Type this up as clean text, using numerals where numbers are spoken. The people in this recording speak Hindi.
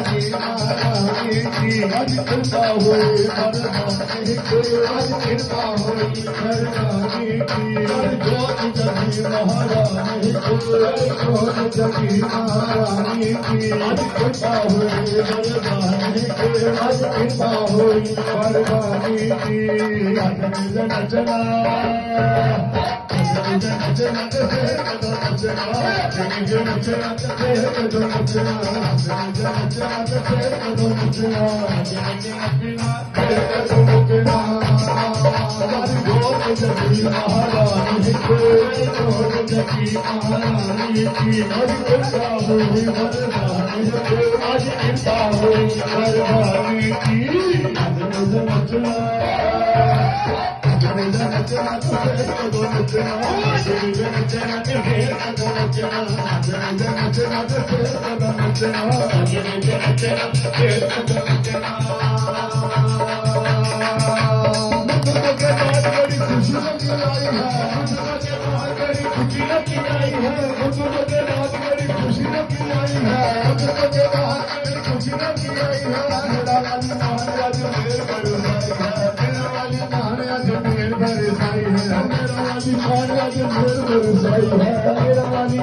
जगी महारानी की आज कृपा हुई मरदानी की आज कृपा हुई मरदानी की जोत जगी महारानी की जोत जगी महारानी की आज कृपा हुई मरदानी की आज कृपा हुई मरदानी की नचना महारानी की आज कृपा हुई मरदानी आज कृपा हुई मरदानी की नचना मेरा वाली